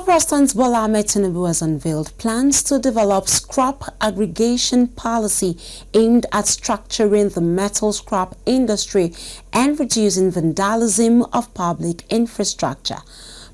President Bola Ahmed Tinubu has unveiled plans to develop scrap aggregation policy aimed at structuring the metal scrap industry and reducing vandalism of public infrastructure.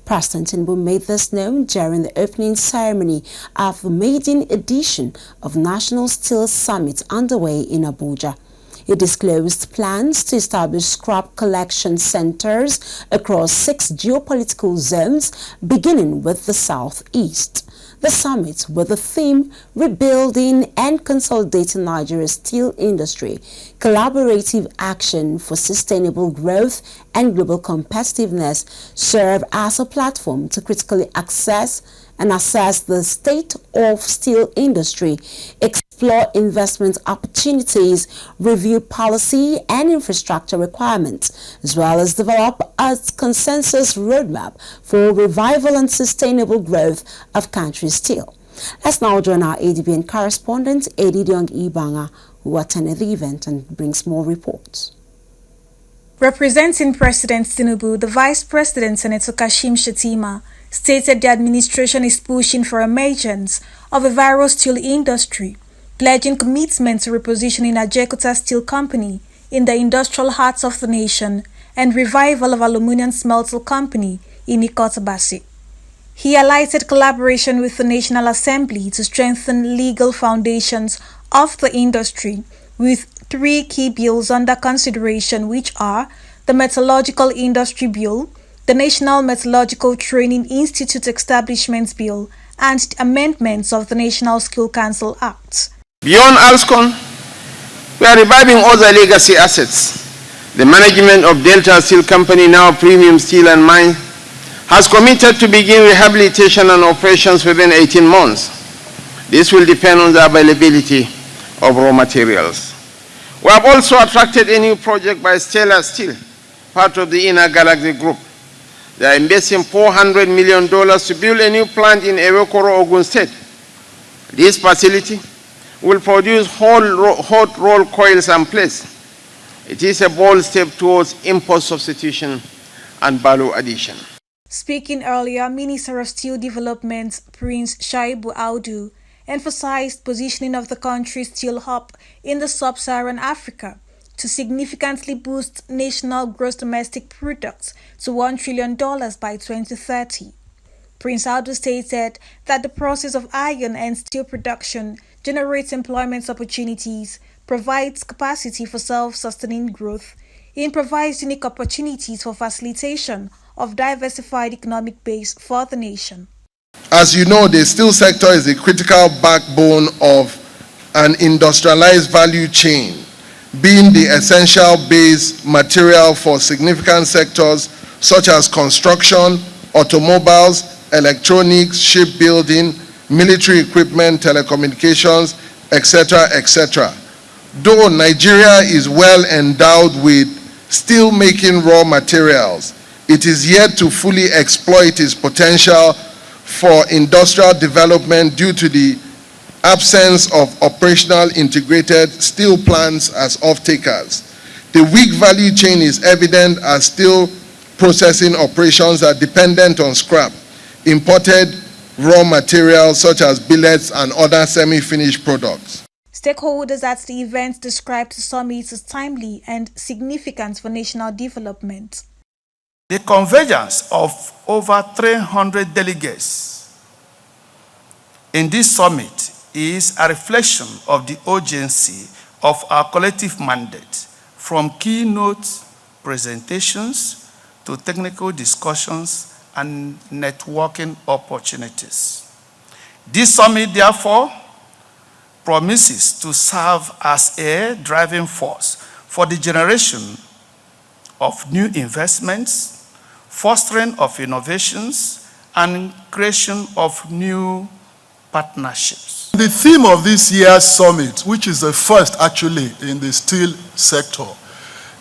President Tinubu made this known during the opening ceremony of the maiden edition of National Steel Summit underway in Abuja. He disclosed plans to establish scrap collection centers across 6 geopolitical zones, beginning with the southeast. The summit, with the theme Rebuilding and Consolidating Nigeria's Steel Industry, Collaborative Action for Sustainable Growth and Global Competitiveness, serve as a platform to critically assess the state of steel industry, explore investment opportunities, review policy and infrastructure requirements, as well as develop a consensus roadmap for revival and sustainable growth of country's steel. Let's now join our ADBN correspondent, Edidiong Ibanga, who attended the event and brings more reports. Representing President Tinubu, the Vice President, Senator Kashim Shettima, stated the administration is pushing for emergence of a viral steel industry, pledging commitment to repositioning Ajaokuta Steel Company in the industrial heart of the nation and revival of Aluminium Smelter Company in Ikotabasi. He highlighted collaboration with the National Assembly to strengthen legal foundations of the industry, with 3 key bills under consideration, which are the Metallurgical Industry Bill, the National Metallurgical Training Institute Establishment Bill, and amendments of the National Skill Council Act. Beyond ALSCON, we are reviving other legacy assets. The management of Delta Steel Company, now Premium Steel and Mine, has committed to begin rehabilitation and operations within 18 months. This will depend on the availability of raw materials. We have also attracted a new project by Stellar Steel, part of the Inner Galaxy Group. They are investing $400 million to build a new plant in Ewekoro, Ogun State. This facility will produce hot rolled coils and plates. It is a bold step towards import substitution and value addition. Speaking earlier, Minister of Steel Development Prince Shaibu Audu emphasized positioning of the country's steel hub in the sub-Saharan Africa to significantly boost national gross domestic product to $1 trillion by 2030. Prince Audu stated that the process of iron and steel production generates employment opportunities, provides capacity for self-sustaining growth, and provides unique opportunities for facilitation of diversified economic base for the nation. As you know, the steel sector is a critical backbone of an industrialized value chain, being the essential base material for significant sectors such as construction, automobiles, electronics, shipbuilding, military equipment, telecommunications, etc., etc. Though Nigeria is well endowed with steel-making raw materials, it is yet to fully exploit its potential for industrial development due to the absence of operational integrated steel plants as off-takers. The weak value chain is evident as steel processing operations are dependent on scrap, imported raw materials such as billets and other semi-finished products. Stakeholders at the event described the summit as timely and significant for national development. The convergence of over 300 delegates in this summit is a reflection of the urgency of our collective mandate, from keynote presentations to technical discussions and networking opportunities. This summit, therefore, promises to serve as a driving force for the generation of new investments, fostering of innovations, and creation of new partnerships. The theme of this year's summit, which is the first actually in the steel sector,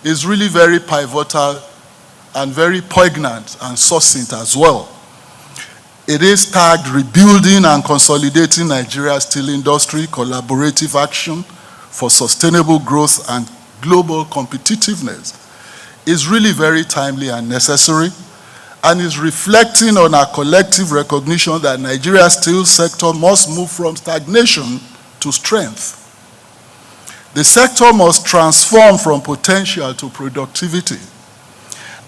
is really very pivotal and very poignant and succinct as well. It is tagged Rebuilding and Consolidating Nigeria's Steel Industry, Collaborative Action for Sustainable Growth and Global Competitiveness. Is really very timely and necessary, and is reflecting on our collective recognition that Nigeria's steel sector must move from stagnation to strength. The sector must transform from potential to productivity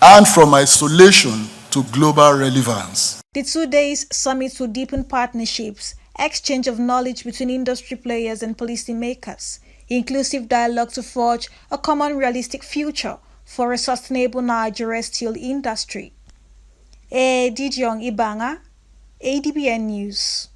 and from isolation to global relevance. The 2 days summit will deepen partnerships, exchange of knowledge between industry players and policymakers, inclusive dialogue to forge a common realistic future for a sustainable Nigerian steel industry. Didion Ibanga, ADBN News.